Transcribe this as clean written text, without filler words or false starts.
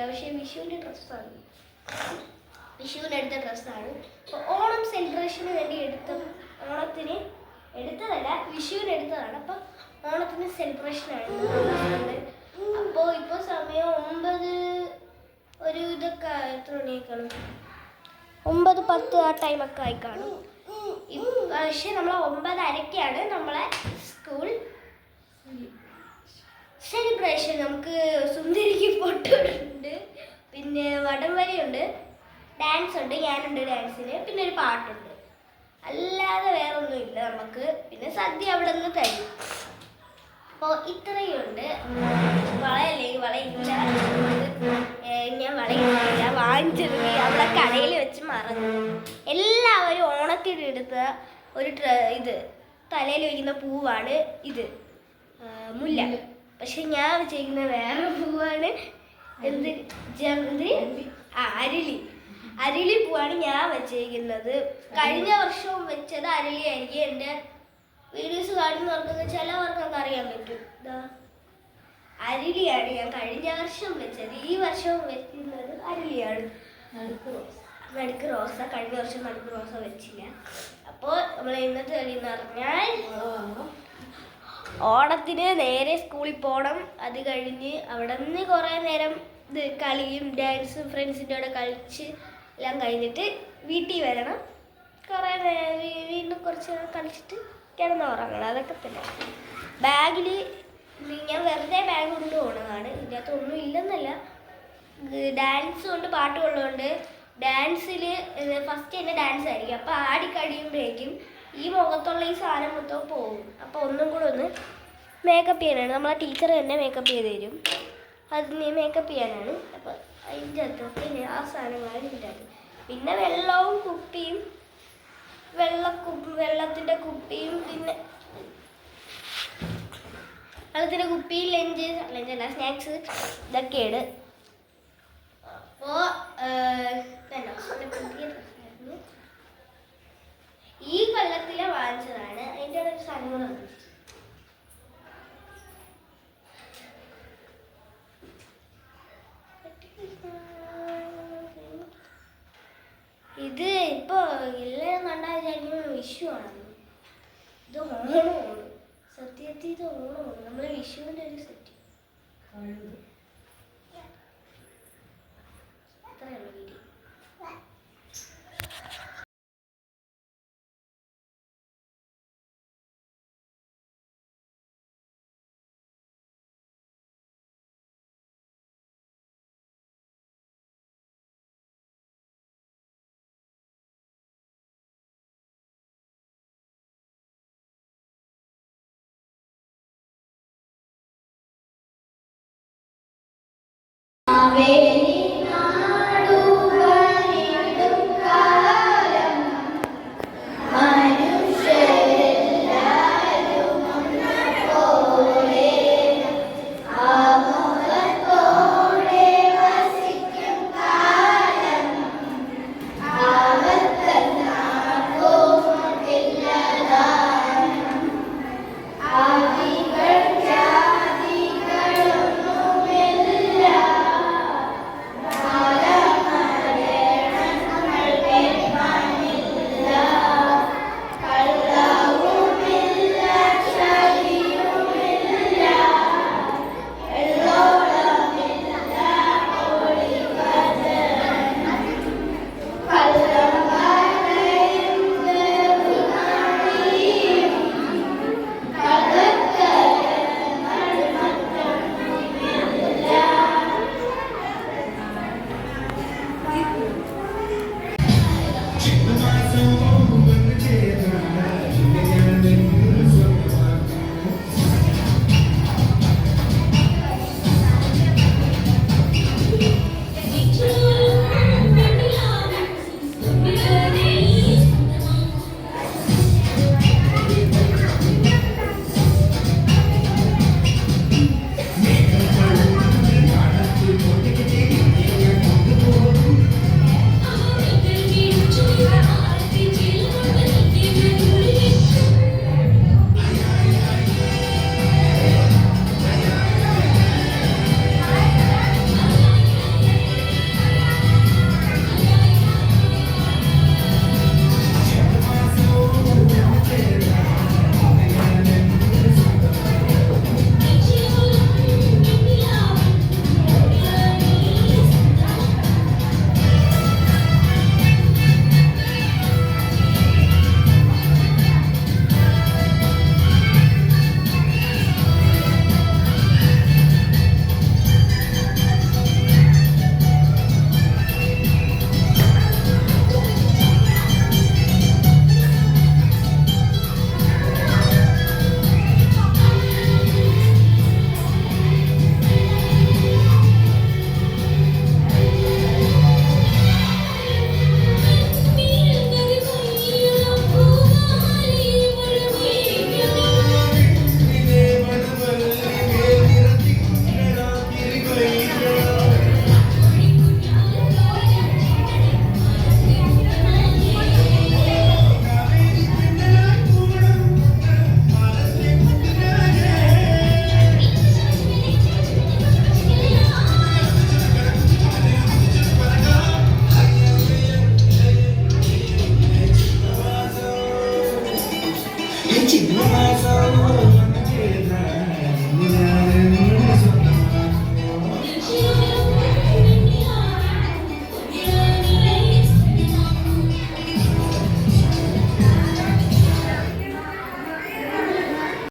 പക്ഷേ വിഷുവിൻ്റെ ഡ്രസ്സാണ്, വിഷുവിന് എടുത്ത ഡ്രസ്സാണ്. അപ്പോൾ ഓണം സെലിബ്രേഷന് വേണ്ടി ഓണത്തിന് എടുത്തതല്ല, വിഷുവിന് എടുത്തതാണ്. അപ്പം ഓണത്തിന് സെലിബ്രേഷനാണ്. അപ്പോൾ ഇപ്പോൾ സമയം 9 ഒരു ഇതൊക്കെ എത്ര മണിയൊക്കെയാണ്, 9:10 ആ ടൈമൊക്കെ ആയി കാണും. പക്ഷേ നമ്മൾ 9:30-ക്കാണ് നമ്മളെ സ്കൂൾ സെലിബ്രേഷൻ. നമുക്ക് സുന്ദരിക്ക് പൊട്ടുണ്ട്, പിന്നെ വടംവലിയുണ്ട്, ഡാൻസ് ഉണ്ട്, ഞാനുണ്ട് ഡാൻസിന്, പിന്നെ ഒരു പാട്ടുണ്ട്. അല്ലാതെ വേറെ ഒന്നുമില്ല നമുക്ക്. പിന്നെ സദ്യ അവിടെ നിന്ന് തരും. അപ്പോൾ ഇത്രയുണ്ട്. വളയല്ലെങ്കിൽ വളയില്ല, ഞാൻ വളയില്ല, വാങ്ങിച്ചത് അവിടെ കടയിൽ വെച്ച് മറന്നു. എല്ലാവരും ഓണത്തിനെടുത്ത ഒരു ഇത് തലയിൽ വയ്ക്കുന്ന പൂവാണ് ഇത്, മുല്ല. പക്ഷെ ഞാൻ വെച്ചിരിക്കുന്ന വേറെ പൂവാണ്, അരളി പൂവാണ് ഞാൻ വെച്ചിരിക്കുന്നത്. കഴിഞ്ഞ വർഷവും വെച്ചത് അരളി ആയിരിക്കും. എൻ്റെ വീഡിയോസ് കാണുന്നവർക്കൊക്കെ ചിലവർക്കൊക്കെ അറിയാൻ പറ്റും. അരളിയാണ് ഞാൻ കഴിഞ്ഞ വർഷം വെച്ചത്. ഈ വർഷവും വെക്കുന്നത് അരളിയാണ്. നടുക്ക് റോസ, കഴിഞ്ഞ വർഷം നടുക്ക് റോസ വെച്ചില്ല. അപ്പോൾ നമ്മൾ ഇന്നത്തെ കളി എന്ന് പറഞ്ഞാൽ ഓണത്തിന് നേരെ സ്കൂളിൽ പോകണം. അത് കഴിഞ്ഞ് അവിടെ നിന്ന് കുറേ നേരം ഇത് കളിയും ഡാൻസും ഫ്രണ്ട്സിൻ്റെ കൂടെ കളിച്ച് എല്ലാം കഴിഞ്ഞിട്ട് വീട്ടിൽ വരണം. കുറേ വീണ്ടും കുറച്ച് കളിച്ചിട്ട് കിടന്നുറങ്ങണം. അതൊക്കെ തന്നെ. ബാഗിൽ ഞാൻ വെറുതെ ബാഗ് കൊണ്ടുപോകണതാണ്. ഇതിൻ്റെ അകത്ത് ഒന്നും ഇല്ലെന്നല്ല, ഡാൻസ് കൊണ്ട് പാട്ട് ഉള്ളതുകൊണ്ട് ഡാൻസിൽ ഫസ്റ്റ് തന്നെ ഡാൻസ് ആയിരിക്കും. അപ്പോൾ ആടിക്കഴിയുമ്പോഴേക്കും ഈ മുഖത്തുള്ള ഈ സാധനം മൊത്തം പോകും. അപ്പോൾ ഒന്നും കൂടെ ഒന്ന് മേക്കപ്പ് ചെയ്യാനാണ്. നമ്മളെ ടീച്ചർ തന്നെ മേക്കപ്പ് ചെയ്ത് തരും. അതിന് മേക്കപ്പ് ചെയ്യാനാണ്. അപ്പോൾ അതിൻ്റെ അകത്തൊക്കെ ആ സാധനങ്ങളാണ് ഇതിൻ്റെ അകത്ത്. പിന്നെ വെള്ളവും കുപ്പിയും, വെള്ളത്തിൻ്റെ കുപ്പിയും, പിന്നെ വെള്ളത്തിൻ്റെ കുപ്പി, ലഞ്ചല്ല സ്നാക്സ്, ഇതൊക്കെയാണ്. അപ്പോൾ ഈ കൊല്ലത്തിലെ വാങ്ങിച്ചതാണ്. അതിൻ്റെ ഒരു സാധനങ്ങളുണ്ട്. ഇത് ഇപ്പോൾ എല്ലാവരും കണ്ടാൽ വിചാരിക്കും വിഷു ആണെന്ന്. ഇത് ഓണമാണ്, സത്യത്തിൽ ഇത് ഓണമാണ്. നമ്മൾ വിഷുവിൻ്റെ ഒരു സെറ്റ്. ഇത്രയുള്ള വീഡിയോ. Ave